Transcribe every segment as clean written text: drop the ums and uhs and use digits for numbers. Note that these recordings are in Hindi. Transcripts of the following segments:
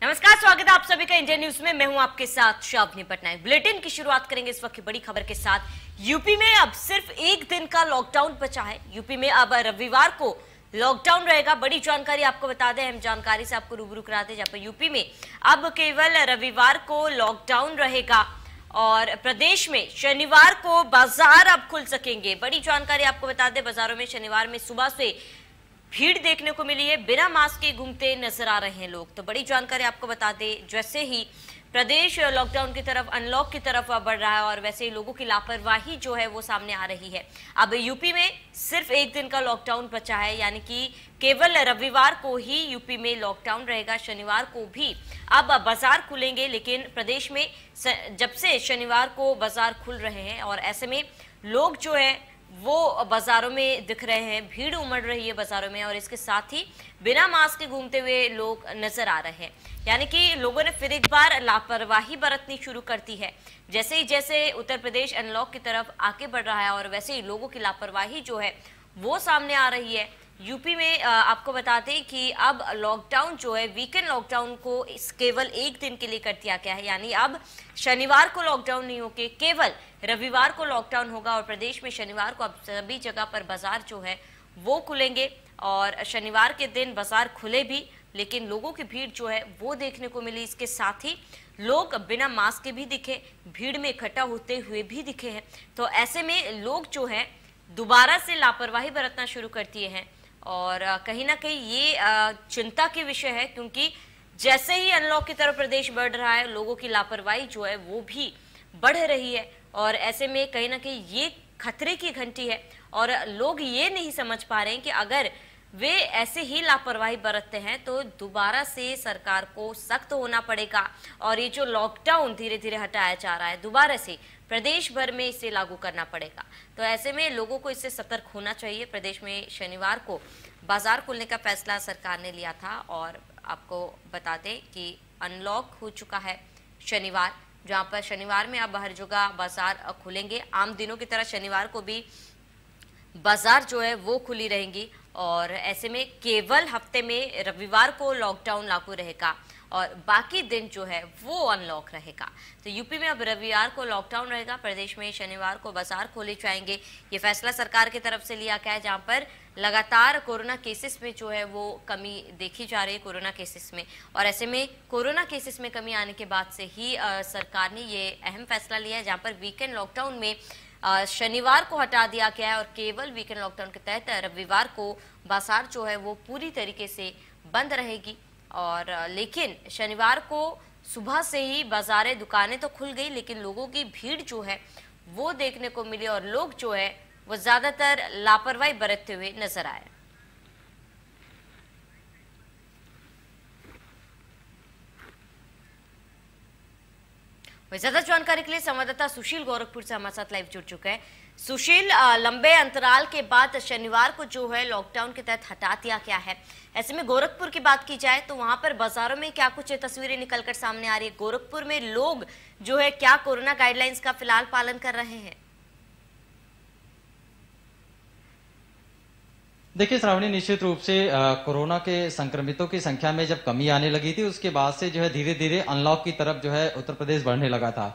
नमस्कार, स्वागत है आप सभी का इंडिया न्यूज में। मैं हूं आपके साथ शावनी पटनायक। बुलेटिन की शुरुआत करेंगे इस वक्त की बड़ी खबर के साथ। यूपी में अब सिर्फ एक दिन का लॉकडाउन बचा है। यूपी में अब रविवार को लॉकडाउन रहेगा। बड़ी जानकारी आपको बता दें, हम जानकारी से आपको रूबरू कराते हैं, जहां पर यूपी में अब केवल रविवार को लॉकडाउन रहेगा और प्रदेश में शनिवार को बाजार अब खुल सकेंगे। बड़ी जानकारी आपको बता दें, बाजारों में शनिवार में सुबह से भीड़ देखने को मिली है। बिना मास्क के घूमते नजर आ रहे हैं लोग। तो बड़ी जानकारी आपको बता दें, जैसे ही प्रदेश लॉकडाउन की तरफ, अनलॉक की तरफ बढ़ रहा है और वैसे ही लोगों की लापरवाही जो है वो सामने आ रही है। अब यूपी में सिर्फ एक दिन का लॉकडाउन बचा है, यानी कि केवल रविवार को ही यूपी में लॉकडाउन रहेगा। शनिवार को भी अब बाजार खुलेंगे, लेकिन प्रदेश में जब से शनिवार को बाजार खुल रहे हैं और ऐसे में लोग जो है वो बाजारों में दिख रहे हैं, भीड़ उमड़ रही है बाजारों में और इसके साथ ही बिना मास्क के घूमते हुए लोग नजर आ रहे हैं। यानी कि लोगों ने फिर एक बार लापरवाही बरतनी शुरू कर दी है। जैसे उत्तर प्रदेश अनलॉक की तरफ आगे बढ़ रहा है और वैसे ही लोगों की लापरवाही जो है वो सामने आ रही है। यूपी में आपको बता दें कि अब लॉकडाउन जो है, वीकेंड लॉकडाउन को केवल एक दिन के लिए कर दिया गया है। यानी अब शनिवार को लॉकडाउन नहीं होके केवल रविवार को लॉकडाउन होगा और प्रदेश में शनिवार को अब सभी जगह पर बाजार जो है वो खुलेंगे और शनिवार के दिन बाजार खुले भी, लेकिन लोगों की भीड़ जो है वो देखने को मिली। इसके साथ ही लोग बिना मास्क के भी दिखे, भीड़ में इकट्ठा होते हुए भी दिखे हैं। तो ऐसे में लोग जो है दोबारा से लापरवाही बरतना शुरू कर दिए हैं और कहीं ना कहीं ये चिंता के विषय है, क्योंकि जैसे ही अनलॉक की तरफ प्रदेश बढ़ रहा है, लोगों की लापरवाही जो है वो भी बढ़ रही है और ऐसे में कहीं ना कहीं ये खतरे की घंटी है और लोग ये नहीं समझ पा रहे हैं कि अगर वे ऐसे ही लापरवाही बरतते हैं तो दोबारा से सरकार को सख्त होना पड़ेगा और ये जो लॉकडाउन धीरे धीरे हटाया जा रहा है, दोबारा से प्रदेश भर में इसे लागू करना पड़ेगा। तो ऐसे में लोगों को इससे सतर्क होना चाहिए। प्रदेश में शनिवार को बाजार खुलने का फैसला सरकार ने लिया था और आपको बता दें कि अनलॉक हो चुका है शनिवार, जहां पर शनिवार में अब हर जगह बाजार खुलेंगे। आम दिनों की तरह शनिवार को भी बाजार जो है वो खुली रहेंगी और ऐसे में केवल हफ्ते में रविवार को लॉकडाउन लागू रहेगा और बाकी दिन जो है वो अनलॉक रहेगा। तो यूपी में अब रविवार को लॉकडाउन रहेगा, प्रदेश में शनिवार को बाजार खोले जाएंगे। ये फैसला सरकार की तरफ से लिया गया है, जहां पर लगातार कोरोना केसेस में जो है वो कमी देखी जा रही है, कोरोना केसेस में। और ऐसे में कोरोना केसेस में कमी आने के बाद से ही सरकार ने ये अहम फैसला लिया है, जहाँ पर वीकेंड लॉकडाउन में शनिवार को हटा दिया गया है और केवल वीकेंड लॉकडाउन के तहत रविवार को बाजार जो है वो पूरी तरीके से बंद रहेगी। और लेकिन शनिवार को सुबह से ही बाजारें, दुकानें तो खुल गई, लेकिन लोगों की भीड़ जो है वो देखने को मिली और लोग जो है वो ज्यादातर लापरवाही बरतते हुए नजर आए। ज्यादा जानकारी के लिए संवाददाता सुशील गोरखपुर से हमारे साथ लाइव जुड़ चुके हैं। सुशील, लंबे अंतराल के बाद शनिवार को जो है लॉकडाउन के तहत हटा दिया गया है। ऐसे में गोरखपुर की बात की जाए तो वहां पर बाजारों में क्या कुछ तस्वीरें निकलकर सामने आ रही है? गोरखपुर में लोग जो है क्या कोरोना गाइडलाइंस का फिलहाल पालन कर रहे हैं? देखिए श्रावणी, निश्चित रूप से कोरोना के संक्रमितों की संख्या में जब कमी आने लगी थी, उसके बाद से जो है धीरे धीरे अनलॉक की तरफ जो है उत्तर प्रदेश बढ़ने लगा था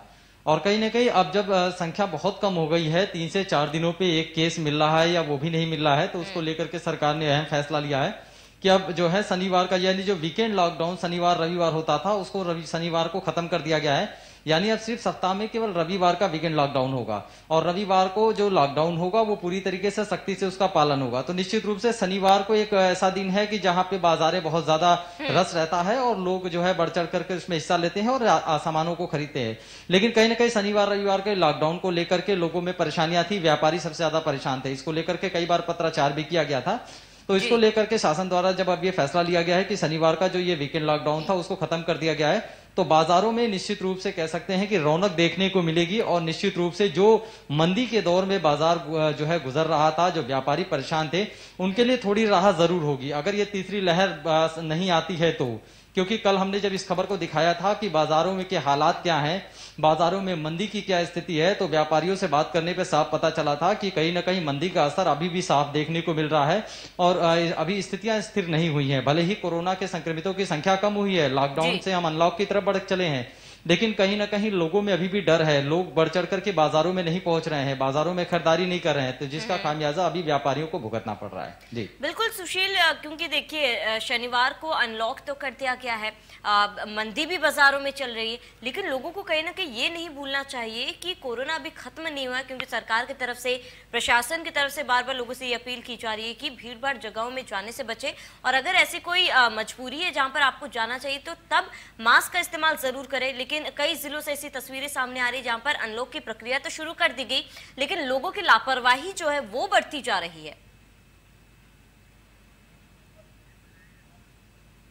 और कहीं ना कहीं अब जब संख्या बहुत कम हो गई है, 3 से 4 दिनों पे एक केस मिल रहा है या वो भी नहीं मिल रहा है, तो उसको लेकर के सरकार ने अहम फैसला लिया है कि अब जो है शनिवार का, यानी जो वीकेंड लॉकडाउन शनिवार रविवार होता था, उसको शनिवार को खत्म कर दिया गया है। यानी अब सिर्फ सप्ताह में केवल रविवार का वीकेंड लॉकडाउन होगा और रविवार को जो लॉकडाउन होगा वो पूरी तरीके से सख्ती से उसका पालन होगा। तो निश्चित रूप से शनिवार को एक ऐसा दिन है कि जहां पे बाजारें बहुत ज्यादा रस रहता है और लोग जो है बढ़ चढ़ करके उसमें हिस्सा लेते हैं और सामानों को खरीदते हैं। लेकिन कहीं ना कहीं शनिवार रविवार के लॉकडाउन को लेकर के लोगों में परेशानियां थी, व्यापारी सबसे ज्यादा परेशान थे। इसको लेकर के कई बार पत्राचार भी किया गया था। तो इसको लेकर के शासन द्वारा जब अब ये फैसला लिया गया है कि शनिवार का जो ये वीकेंड लॉकडाउन था उसको खत्म कर दिया गया है, तो बाजारों में निश्चित रूप से कह सकते हैं कि रौनक देखने को मिलेगी और निश्चित रूप से जो मंदी के दौर में बाजार जो है गुजर रहा था, जो व्यापारी परेशान थे, उनके लिए थोड़ी राहत जरूर होगी। अगर ये तीसरी लहर नहीं आती है तो क्योंकि कल हमने जब इस खबर को दिखाया था कि बाजारों में के हालात क्या हैं, बाजारों में मंदी की क्या स्थिति है, तो व्यापारियों से बात करने पे साफ पता चला था कि कहीं ना कहीं मंदी का असर अभी भी साफ देखने को मिल रहा है और अभी स्थितियां स्थिर नहीं हुई हैं। भले ही कोरोना के संक्रमितों की संख्या कम हुई है, लॉकडाउन से हम अनलॉक की तरफ बढ़ चले हैं, लेकिन कहीं ना कहीं लोगों में अभी भी डर है। लोग बढ़ चढ़ करके बाजारों में नहीं पहुंच रहे हैं, बाजारों में खरीदारी नहीं कर रहे हैं, तो जिसका खामियाजा अभी व्यापारियों को भुगतना पड़ रहा है। जी बिल्कुल सुशील, क्योंकि देखिए शनिवार को अनलॉक तो कर दिया गया है, मंदी भी बाजारों में चल रही है, लेकिन लोगों को कहीं ना कहीं ये नहीं भूलना चाहिए कि कोरोना अभी खत्म नहीं हुआ है, क्योंकि सरकार की तरफ से, प्रशासन की तरफ से बार बार लोगों से ये अपील की जा रही है कि भीड़ भाड़ जगहों में जाने से बचे, और अगर ऐसी कोई मजबूरी है जहां पर आपको जाना चाहिए तो तब मास्क का इस्तेमाल जरूर करें। लेकिन कई जिलों से ऐसी तस्वीरें सामने आ रही है जहां पर अनलॉक की प्रक्रिया तो शुरू कर दी गई, लेकिन लोगों की लापरवाही जो है वो बढ़ती जा रही है।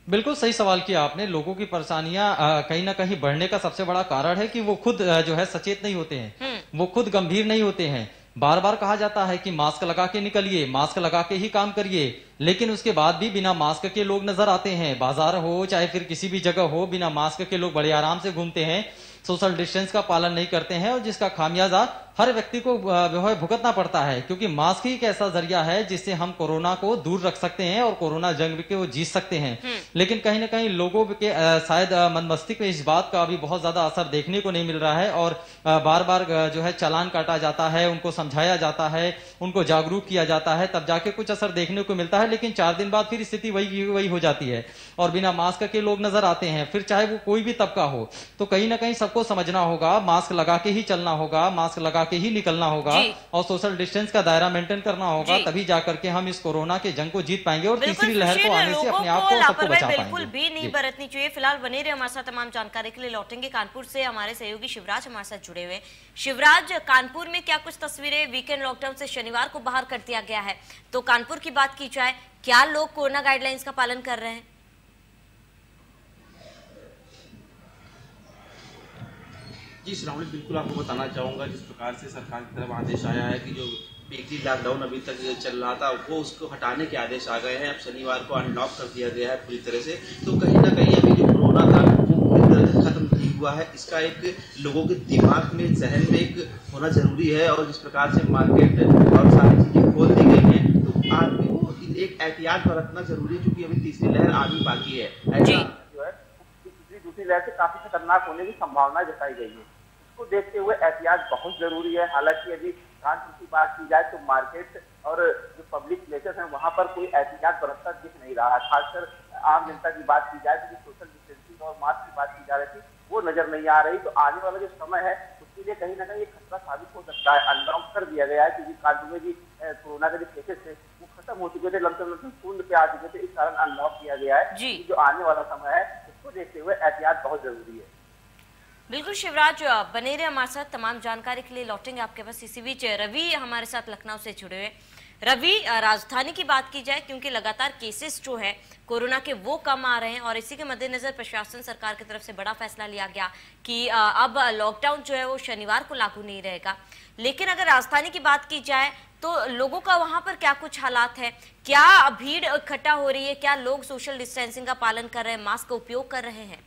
बिल्कुल सही सवाल किया आपने। लोगों की परेशानियां कहीं ना कहीं बढ़ने का सबसे बड़ा कारण है कि वो खुद जो है सचेत नहीं होते हैं, वो खुद गंभीर नहीं होते हैं। बार बार कहा जाता है कि मास्क लगा के निकलिए, मास्क लगा के ही काम करिए, लेकिन उसके बाद भी बिना मास्क के लोग नजर आते हैं। बाजार हो चाहे फिर किसी भी जगह हो, बिना मास्क के लोग बड़े आराम से घूमते हैं, सोशल डिस्टेंस का पालन नहीं करते हैं, और जिसका खामियाजा हर व्यक्ति को जो है भुगतना पड़ता है। क्योंकि मास्क ही एक ऐसा जरिया है जिससे हम कोरोना को दूर रख सकते हैं और कोरोना जंग के वो जीत सकते हैं। लेकिन कहीं ना कहीं लोगों के शायद मन मस्तिष्क में इस बात का अभी बहुत ज्यादा असर देखने को नहीं मिल रहा है, और बार बार जो है चालान काटा जाता है, उनको समझाया जाता है, उनको जागरूक किया जाता है, तब जाके कुछ असर देखने को मिलता है। लेकिन 4 दिन बाद फिर स्थिति वही हो जाती है और बिना मास्क के लोग नजर आते हैं, फिर चाहे वो कोई भी तबका हो। तो कहीं ना कहीं सबको समझना होगा, मास्क लगा के ही चलना होगा, मास्क लगा के ही निकलना होगा और सोशल डिस्टेंस का दायरा मेंटेन करना होगा, तभी जाकर के हम इस कोरोना के जंग को जीत पाएंगे और तीसरी लहर को आने से अपने आप को सबको बचा पाएंगे। बिल्कुल भी नहीं बरतनी चाहिए। फिलहाल बने रहे हमारे साथ, तमाम जानकारी के लिए लौटेंगे। कानपुर से हमारे सहयोगी शिवराज हमारे साथ जुड़े हुए। शिवराज, कानपुर में क्या कुछ तस्वीरें, वीकेंड लॉकडाउन से शनिवार को बाहर कर दिया गया है, तो कानपुर की बात की जाए, क्या लोग कोरोना गाइडलाइंस का पालन कर रहे हैं? जी श्रावणी, बिल्कुल आपको बताना चाहूँगा, जिस प्रकार से सरकार की तरफ आदेश आया है कि जो वीकली लॉकडाउन अभी तक चल रहा था वो उसको हटाने के आदेश आ गए हैं। अब शनिवार को अनलॉक कर दिया गया है पूरी तरह से। तो कहीं ना कहीं अभी जो कोरोना था वो पूरी तरह से खत्म नहीं हुआ है। इसका एक लोगों के दिमाग में, जहन में एक होना जरूरी है, और जिस प्रकार से मार्केट और सारी चीज़ें खोल दी गई हैं तो आदमी को एक एहतियात बरतना जरूरी है, क्योंकि अभी तीसरी लहर आ भी बाकी है। जो है दूसरी लहर से काफी खतरनाक होने की संभावना जताई गई है। इसको देखते हुए एहतियात बहुत जरूरी है। हालांकि यदि कानपुर की बात की जाए तो मार्केट और जो पब्लिक प्लेसेस हैं वहां पर कोई एहतियात बरतता दिख नहीं रहा है। खासकर आम जनता की बात की जाए तो सोशल डिस्टेंसिंग और मास्क की बात की जा रही थी वो नजर नहीं आ रही। तो आने वाला जो समय है उसके लिए कहीं ना कहीं खतरा साबित हो सकता है। अनलॉक कर दिया गया है क्योंकि कानपुर में भी कोरोना के जो केसेस थे वो खत्म हो चुके थे, लमसम शून्य पे आ चुके थे, इस कारण अनलॉक किया गया है। जो आने वाला समय है उसको देखते हुए एहतियात बहुत जरूरी है। बिल्कुल शिवराज, बने रहे हमारे साथ, तमाम जानकारी के लिए लौटेंगे आपके पास। इसी बीच रवि हमारे साथ लखनऊ से जुड़े हुए। रवि, राजधानी की बात की जाए, क्योंकि लगातार केसेस जो है कोरोना के वो कम आ रहे हैं और इसी के मद्देनजर प्रशासन, सरकार की तरफ से बड़ा फैसला लिया गया कि अब लॉकडाउन जो है वो शनिवार को लागू नहीं रहेगा। लेकिन अगर राजधानी की बात की जाए तो लोगों का वहां पर क्या कुछ हालात है? क्या भीड़ इकट्ठा हो रही है? क्या लोग सोशल डिस्टेंसिंग का पालन कर रहे हैं, मास्क का उपयोग कर रहे हैं?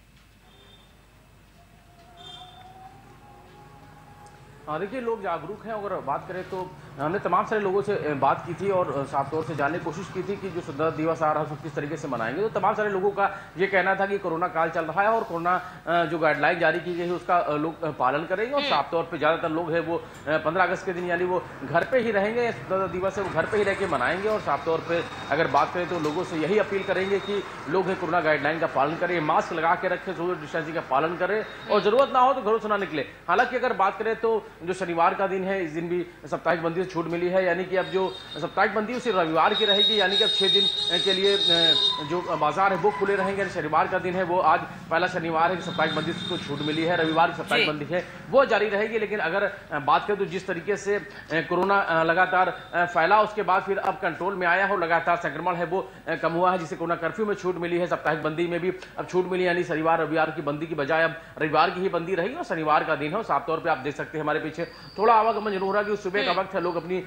देखिए, लोग जागरूक हैं। अगर बात करें तो हमने तमाम सारे लोगों से बात की थी और साफ तौर से जानने की कोशिश की थी कि जो स्वतंत्रता दिवस आ रहा है उसको किस तरीके से मनाएंगे। तो तमाम सारे लोगों का ये कहना था कि कोरोना काल चल रहा है और कोरोना जो गाइडलाइन जारी की गई है उसका लोग पालन करेंगे, और साफ तौर पे ज़्यादातर लोग हैं वो 15 अगस्त के दिन यानी वो घर पे ही रहेंगे। स्वतंत्रता दिवस है वो घर पे ही रह के मनाएंगे, और साफ तौर पर अगर बात करें तो लोगों से यही अपील करेंगे कि लोग है कोरोना गाइडलाइन का पालन करें, मास्क लगा के रखें, सोशल डिस्टेंसिंग का पालन करें, और जरूरत ना हो तो घरों से ना निकले। हालांकि अगर बात करें तो जो शनिवार का दिन है इस दिन भी साप्ताहिक बंदी से छूट मिली है, यानी कि अब जो साप्ताहिक बंदी उसी रविवार की रहेगी, यानी कि अब 6 दिन के लिए जो बाजार है वो खुले रहेंगे। शनिवार का दिन है वो आज पहला शनिवार है कि साप्ताहिक बंदी से छूट मिली है, रविवार की साप्ताहिक बंदी है वो जारी रहेगी। लेकिन अगर बात करें तो जिस तरीके से कोरोना लगातार फैला उसके बाद फिर अब कंट्रोल में आया हो, लगातार संक्रमण है वो कम हुआ है, जिससे कोरोना कर्फ्यू में छूट मिली है, साप्ताहिक बंदी में भी अब छूट मिली, यानी शनिवार रविवार की बंदी की बजाय अब रविवार की ही बंदी रहेगी और शनिवार का दिन है। साफ तौर पर आप देख सकते हैं हमारे पीछे थोड़ा आवागमन जरूर हो रहा है कि सुबह का वक्त है, लोग लोग अपनी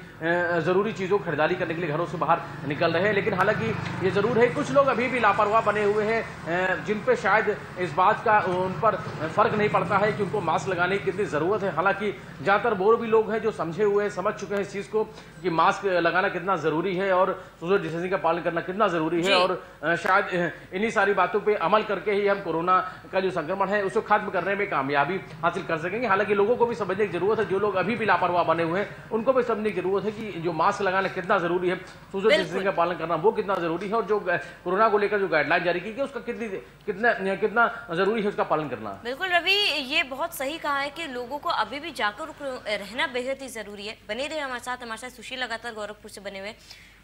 ज़रूरी चीज़ों की खरीदारी करने के लिए घरों से बाहर निकल रहे हैं। लेकिन हालांकि ये ज़रूर है कुछ लोग अभी भी लापरवाह बने हुए हैं, जिन पे शायद इस बात का उन पर फ़र्क नहीं पड़ता है कि उनको मास्क लगाने की कितनी ज़रूरत है। हालांकि ज़्यादातर वो भी लोग हैं जो समझे हुए हैं, समझ चुके हैं इस चीज़ को कि मास्क लगाना कितना ज़रूरी है और सोशल डिस्टेंसिंग का पालन करना कितना ज़रूरी है, और शायद इन्हीं सारी बातों पर अमल करके ही हम कोरोना का जो संक्रमण है उसको खत्म करने में कामयाबी हासिल कर सकेंगे। हालांकि लोगों को भी समझने की जरूरत है, जो लोग अभी भी लापरवाह बने हुए हैं उनको भी समझने की जरूरत है कि जो मास्क लगाना कितना जरूरी है, सोशल डिस्टेंसिंग का पालन करना वो कितना जरूरी है, और जो कोरोना को लेकर जो गाइडलाइन जारी की गई उसका कितना जरूरी है उसका पालन करना। बिल्कुल रवि, ये बहुत सही कहा है कि लोगों को अभी भी जागरूक रहना बेहद ही जरूरी है। बने रहे हमारे साथ सुशील लगातार गोरखपुर से बने हुए।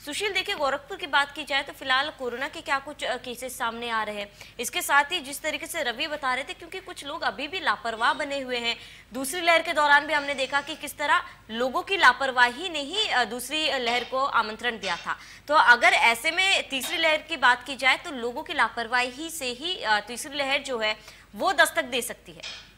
सुशील, देखिए गोरखपुर की बात की जाए तो फिलहाल कोरोना के क्या कुछ केसेस सामने आ रहे हैं, इसके साथ ही जिस तरीके से रवि बता रहे थे, क्योंकि कुछ लोग अभी भी लापरवाह बने हुए हैं। दूसरी लहर के दौरान भी हमने देखा कि किस तरह लोगों की लापरवाही ने ही दूसरी लहर को आमंत्रण दिया था। तो अगर ऐसे में तीसरी लहर की बात की जाए तो लोगों की लापरवाही से ही तीसरी लहर जो है वो दस्तक दे सकती है।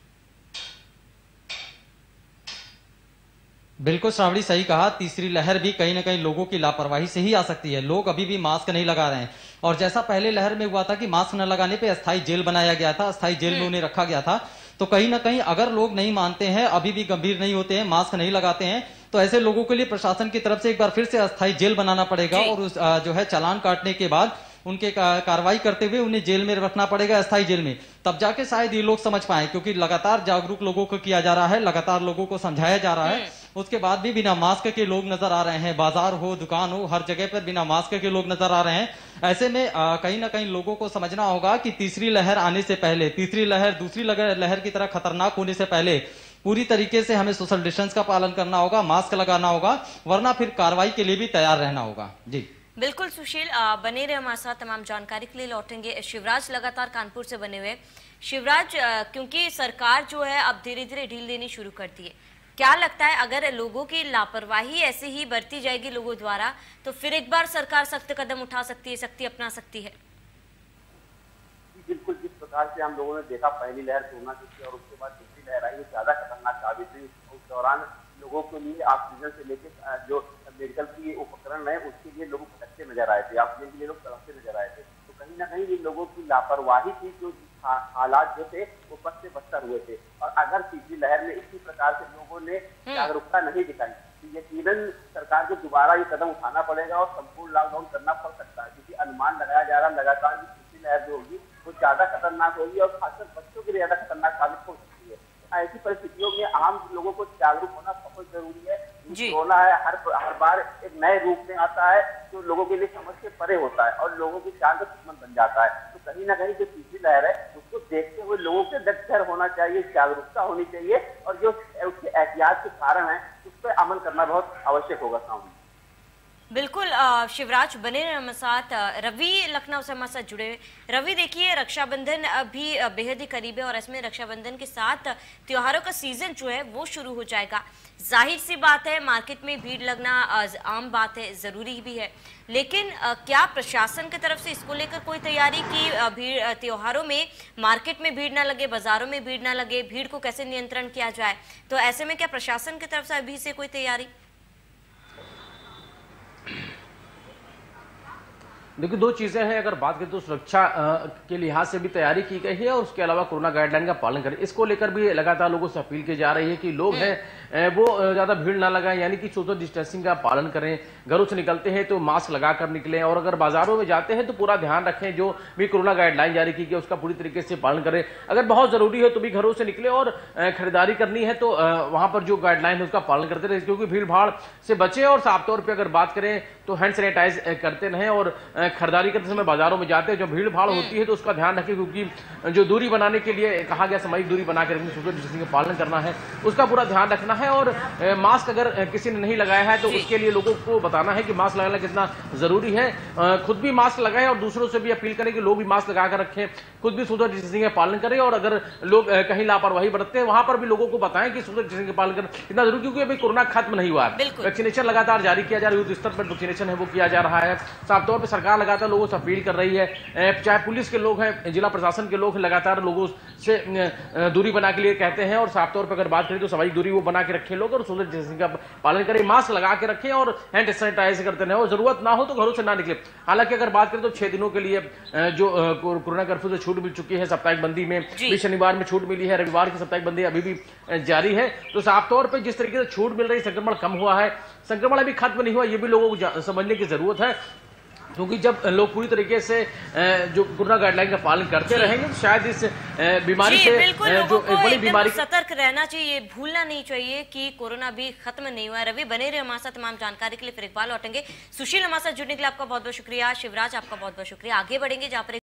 बिल्कुल श्रावणी, सही कहा। तीसरी लहर भी कहीं ना कहीं लोगों की लापरवाही से ही आ सकती है। लोग अभी भी मास्क नहीं लगा रहे हैं, और जैसा पहले लहर में हुआ था कि मास्क न लगाने पे अस्थायी जेल बनाया गया था, अस्थायी जेल में उन्हें रखा गया था, तो कहीं ना कहीं अगर लोग नहीं मानते हैं, अभी भी गंभीर नहीं होते हैं, मास्क नहीं लगाते हैं, तो ऐसे लोगों के लिए प्रशासन की तरफ से एक बार फिर से अस्थायी जेल बनाना पड़ेगा, और उस जो है चालान काटने के बाद उनके कार्रवाई करते हुए उन्हें जेल में रखना पड़ेगा, अस्थायी जेल में। तब जाके शायद ये लोग समझ पाए, क्योंकि लगातार जागरूक लोगों को किया जा रहा है, लगातार लोगों को समझाया जा रहा है, उसके बाद भी बिना मास्क के लोग नजर आ रहे हैं। बाजार हो, दुकान हो, हर जगह पर बिना मास्क के लोग नजर आ रहे हैं। ऐसे में कहीं ना कहीं लोगों को समझना होगा कि तीसरी लहर आने से पहले, तीसरी लहर दूसरी लहर की तरह खतरनाक होने से पहले पूरी तरीके से हमें सोशल डिस्टेंस का पालन करना होगा, मास्क लगाना होगा, वरना फिर कार्रवाई के लिए भी तैयार रहना होगा। जी बिल्कुल सुशील, बने रहे हमारे साथ। तमाम जानकारी के लिए लौटेंगे। शिवराज लगातार कानपुर से बने हुए। शिवराज, क्योंकि सरकार जो है अब धीरे धीरे ढील देनी शुरू करती है, क्या लगता है अगर लोगों की लापरवाही ऐसे ही बरती जाएगी लोगों द्वारा, तो फिर एक बार सरकार सख्त कदम उठा सकती है, सख्ती अपना सकती है? बिल्कुल, जिस प्रकार से हम लोगों ने देखा पहली लहर कोरोना की और उसके बाद दूसरी लहर आई, वो ज्यादा खतरनाक साबित हुई। उस दौरान लोगों के लिए ऑक्सीजन से लेकर जो मेडिकल की उपकरण है उसके लिए लोग भटकते नजर आए थे, ऑक्सीजन के लिए लोग तड़पते नजर आए थे। तो कहीं ना कहीं ये लोगों की लापरवाही थी, जो हालात जो थे वो बद से बदतर हुए थे। और अगर तीसरी लहर में इसी प्रकार से लोगों ने जागरूकता नहीं दिखाई तो यकीनन सरकार को दोबारा ये कदम उठाना पड़ेगा और संपूर्ण लॉकडाउन करना पड़ सकता है, क्योंकि अनुमान लगाया जा रहा है लगातार की तीसरी लहर जो होगी वो ज्यादा खतरनाक होगी और खासकर बच्चों के लिए ज्यादा खतरनाक साबित हो सकती है। ऐसी परिस्थितियों में आम लोगों को जागरूक होना बहुत जरूरी है। कोरोना है, हर बार एक नए रूप में आता है जो लोगों के लिए समझ के परे होता है और लोगों की जान का दुश्मन बन जाता है। तो कहीं ना कहीं जो तीसरी लहर है उसको देखते हुए लोगों के डर होना चाहिए, जागरूकता होनी चाहिए, और जो उसके एहतियात के कारण है उस पर अमल करना बहुत आवश्यक होगा। सामने बिल्कुल शिवराज, बने रहे हमारे साथ। रवि लखनऊ से हमारे साथ जुड़े हुए। रवि, देखिए रक्षाबंधन अभी बेहद ही करीब है और इसमें रक्षाबंधन के साथ त्योहारों का सीजन जो है वो शुरू हो जाएगा। जाहिर सी बात है मार्केट में भीड़ लगना आम बात है, जरूरी भी है, लेकिन क्या प्रशासन की तरफ से इसको लेकर कोई तैयारी की भीड़ त्योहारों में मार्केट में भीड़ ना लगे, बाजारों में भीड़ ना लगे, भीड़ को कैसे नियंत्रण किया जाए? तो ऐसे में क्या प्रशासन की तरफ से अभी से कोई तैयारी? देखिए, दो चीजें हैं। अगर बात करें तो सुरक्षा के लिहाज से भी तैयारी की गई है और उसके अलावा कोरोना गाइडलाइन का पालन करें, इसको लेकर भी लगातार लोगों से अपील की जा रही है कि लोग हैं वो ज्यादा भीड़ ना लगाएं, यानी कि सोशल डिस्टेंसिंग का पालन करें। घरों से निकलते हैं तो मास्क लगाकर निकलें, और अगर बाजारों में जाते हैं तो पूरा ध्यान रखें, जो भी कोरोना गाइडलाइन जारी की गई उसका पूरी तरीके से पालन करें। अगर बहुत जरूरी है तो भी घरों से निकले, और खरीदारी करनी है तो वहां पर जो गाइडलाइन है उसका पालन करते रहे, क्योंकि भीड़ भाड़ से बचे। और साफ तौर पर अगर बात करें तो हैंड सैनिटाइज करते रहें, और खरीदारी करते समय बाजारों में जाते हैं जो भीड़ भाड़ होती है तो उसका ध्यान रखें, क्योंकि जो दूरी बनाने के लिए कहा गया सामाजिक दूरी बनाकर सोशल डिस्टेंसिंग का पालन करना है उसका पूरा ध्यान रखना है। और मास्क अगर किसी ने नहीं लगाया है तो उसके लिए लोगों को बताना है कि मास्क लगाना कितना जरूरी है। खुद भी मास्क लगाएं और दूसरों से भी अपील करें कि लोग भी मास्क लगाकर रखें, खुद भी सोशल डिस्टेंसिंग का पालन करें। और अगर लोग कहीं लापरवाही बरतते हैं वहां पर भी लोगों को बताएं कि सोशल डिस्टेंसिंग का पालन करना कितना जरूरी, क्योंकि अभी कोरोना खत्म नहीं हुआ है। वैक्सीनेशन लगातार जारी किया जा रहा है, युद्ध स्तर पर वैक्सीनेशन है वो किया जा रहा है। साफ तौर पर सरकार सरकार लगातार लोगों से अपील कर रही है, चाहे पुलिस के लोग हैं, जिला प्रशासन के लोग लगातार लोगों से दूरी बना के लिए कहते हैं। और साफ तौर पर अगर बात करें तो सामाजिक दूरी वो बना के रखे लोग और सोशल डिस्टेंसिंग का पालन करें, मास्क लगा के रखें और हैंड सैनिटाइज करते रहे और जरूरत ना हो तो घरों से ना निकले। हालांकि अगर बात करें तो 6 दिनों के लिए जो कोरोना कर्फ्यू से छूट मिल चुकी है, साप्ताहिक बंदी में भी शनिवार में छूट मिली है, रविवार की साप्ताहिक बंदी अभी भी जारी है। तो साफ तौर पर जिस तरीके से छूट मिल रही, संक्रमण कम हुआ है, संक्रमण अभी खत्म नहीं हुआ, ये भी लोगों को समझने की जरूरत है। क्योंकि जब लोग पूरी तरीके से जो कोरोना गाइडलाइन का पालन करते रहेंगे तो शायद इस बीमारी से जो बड़ी बीमारी सतर्क रहना चाहिए, भूलना नहीं चाहिए कि कोरोना भी खत्म नहीं हुआ है। रवि बने रहे हमारे साथ तमाम जानकारी के लिए, फिर एक बार लौटेंगे। सुशील हमारे साथ जुड़ने के लिए आपका बहुत बहुत शुक्रिया। शिवराज आपका बहुत बहुत शुक्रिया। आगे बढ़ेंगे जहाँ पर